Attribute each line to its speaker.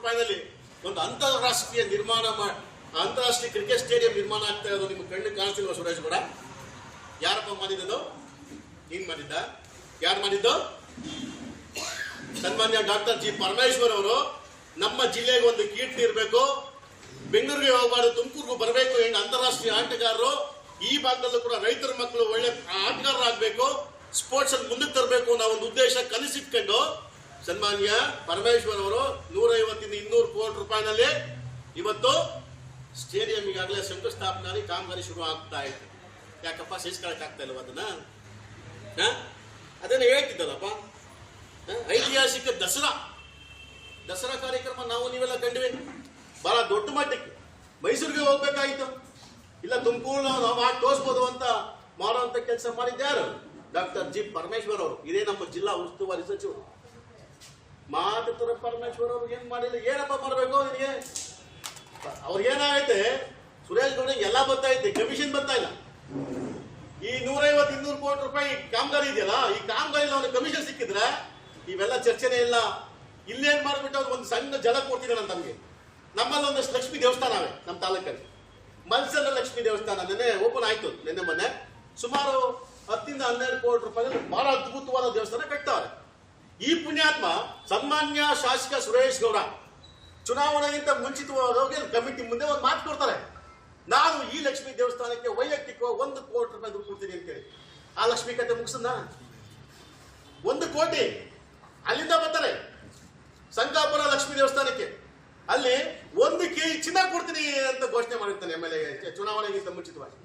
Speaker 1: ರೂಪಾಯಿನಲ್ಲಿ ಒಂದು ಅಂತಾರಾಷ್ಟ್ರೀಯ ಅಂತಾರಾಷ್ಟ್ರೀಯ ಕ್ರಿಕೆಟ್ ಸ್ಟೇಡಿಯಂ ನಿರ್ಮಾಣ ಆಗ್ತಾ ಇರೋದು ನಿಮ್ಮ ಕಣ್ಣು ಕಾಣಿಸ್ತಿಲ್ವ ಸುರೇಶ್ ಗೌಡ? ಯಾರಪ್ಪ ಮಾಡಿದ್ದು? ನೀನ್ ಮಾಡಿದ್ದ? ಯಾರು ಮಾಡಿದ್ದು? ಸನ್ಮಾನ್ಯ ಡಾಕ್ಟರ್ ಜಿ ಪರಮೇಶ್ವರ್ ಅವರು ನಮ್ಮ ಜಿಲ್ಲೆಗೆ ಒಂದು ಕೀರ್ತಿ ಇರಬೇಕು, ಬೆಂಗಳೂರಿಗೆ ಹೋಗಬಾರ್ದು, ತುಮಕೂರಿಗೂ ಬರಬೇಕು. ಹೆಂಗ್ ಅಂತಾರಾಷ್ಟ್ರೀಯ ಆಟಗಾರರು ಈ ಭಾಗದಲ್ಲೂ ಕೂಡ ರೈತರ ಮಕ್ಕಳು ಒಳ್ಳೆ ಆಟಗಾರರಾಗಬೇಕು, ಸ್ಪೋರ್ಟ್ಸ್ ಅಲ್ಲಿ ಮುಂದಕ್ಕೆ ತರಬೇಕು ಅನ್ನೋ ಒಂದು ಉದ್ದೇಶ ಕನಸಿಟ್ಕೊಂಡು ಸನ್ಮಾನ್ಯ ಪರಮೇಶ್ವರ್ ಅವರು 150-200 ಕೋಟಿ ರೂಪಾಯಿನಲ್ಲಿ ಇವತ್ತು ಸ್ಟೇಡಿಯಂ ಈಗಾಗಲೇ ಶಂಕುಸ್ಥಾಪನೆ ಕಾಮಗಾರಿ ಶುರು ಆಗ್ತಾ ಇತ್ತು. ಯಾಕಪ್ಪ ಸೇರಿಸ್ಕೊಳಕ್ ಆಗ್ತಾ ಇಲ್ವ ಅದನ್ನ? ಅದೇನ ಹೇಳ್ತಿದ್ದಲ್ಲಪ್ಪ, ಐತಿಹಾಸಿಕ ದಸರಾ ಕಾರ್ಯಕ್ರಮ ನಾವು ನೀವೆಲ್ಲ ಕಂಡ್ವಿ, ಬಹಳ ದೊಡ್ಡ ಮಟ್ಟಕ್ಕೆ. ಮೈಸೂರಿಗೆ ಹೋಗ್ಬೇಕಾಗಿತ್ತು, ಇಲ್ಲ ತುಮಕೂರು ನಾವು ಮಾಡಿ ತೋರಿಸ್ಬೋದು ಅಂತ ಮಾಡುವಂತ ಕೆಲಸ ಮಾಡಿದ್ಯಾರು? ಡಾಕ್ಟರ್ ಜಿ ಪರಮೇಶ್ವರ್ ಅವರು. ಇದೇ ನಮ್ಮ ಜಿಲ್ಲಾ ಉಸ್ತುವಾರಿ ಸಚಿವರು. ಮಾತಾಡ್ತಾರೆ ಪರಮೇಶ್ವರ್ ಅವರು ಏನ್ ಮಾಡಿಲ್ಲ, ಏನಪ್ಪ ಮಾಡಬೇಕು ನಿನಗೆ? ಅವ್ರಿಗೇನಾಗೈತೆ, ಸುರೇಶ್ ಗೌಡ ಎಲ್ಲ ಬರ್ತಾ ಐತೆ, ಕಮಿಷನ್ ಬರ್ತಾ ಇಲ್ಲ. ಈ 150-200 ಕೋಟಿ ರೂಪಾಯಿ ಕಾಮಗಾರಿ ಇದೆಯಲ್ಲ, ಈ ಕಾಮಗಾರಿ ಅವನಿಗೆ ಕಮಿಷನ್ ಸಿಕ್ಕಿದ್ರೆ ಇವೆಲ್ಲ ಚರ್ಚೆನೇ ಇಲ್ಲ. ಇಲ್ಲೇನ್ ಮಾಡ್ಬಿಟ್ಟು ಅವ್ರು ಒಂದು ಸಣ್ಣ ಜಲ ಕೊಡ್ತಿದ್ದಾನೆ ನಮ್ಗೆ. ನಮ್ಮಲ್ಲಿ ಒಂದಷ್ಟು ಲಕ್ಷ್ಮೀ ದೇವಸ್ಥಾನವೇ ನಮ್ಮ ತಾಲೂಕಲ್ಲಿ. ಮಲ್ಸಂದ್ರ ಲಕ್ಷ್ಮೀ ದೇವಸ್ಥಾನ ನಿನ್ನೆ ಓಪನ್ ಆಯ್ತು, ನಿನ್ನೆ ಮೊನ್ನೆ. ಸುಮಾರು 10-12 ಕೋಟಿ ರೂಪಾಯಿ ಬಹಳ ಅದ್ಭುತವಾದ ದೇವಸ್ಥಾನ ಕಟ್ತಾರೆ. ಈ ಪುಣ್ಯಾತ್ಮ ಸನ್ಮಾನ್ಯ ಶಾಸಕ ಸುರೇಶ್ ಗೌಡ ಚುನಾವಣೆಗಿಂತ ಮುಂಚಿತವಾಗಿ ಕಮಿಟಿ ಮುಂದೆ ಒಂದು ಮಾತು ಕೊಡ್ತಾರೆ, ನಾನು ಈ ಲಕ್ಷ್ಮೀ ದೇವಸ್ಥಾನಕ್ಕೆ ವೈಯಕ್ತಿಕ 1 ಕೋಟಿ ರೂಪಾಯಿ ದುಡ್ಡು ಕೊಡ್ತೀನಿ ಅಂತೇಳಿ. ಆ ಲಕ್ಷ್ಮೀ ಕತೆ ಮುಗಿಸನ್ನ 1 ಕೋಟಿ ಅಲ್ಲಿಂದ ಬರ್ತಾರೆ ಸಂಕಾಪುರ ಲಕ್ಷ್ಮೀ ದೇವಸ್ಥಾನಕ್ಕೆ. ಅಲ್ಲಿ 1 ಕೆಜಿ ಚಿನ್ನ ಕೊಡ್ತೀನಿ ಅಂತ ಘೋಷಣೆ ಮಾಡಿರ್ತಾನೆ ಎಮ್ ಎಲ್ ಎ ಚುನಾವಣೆಗಿಂತ ಮುಂಚಿತವಾಗಿ.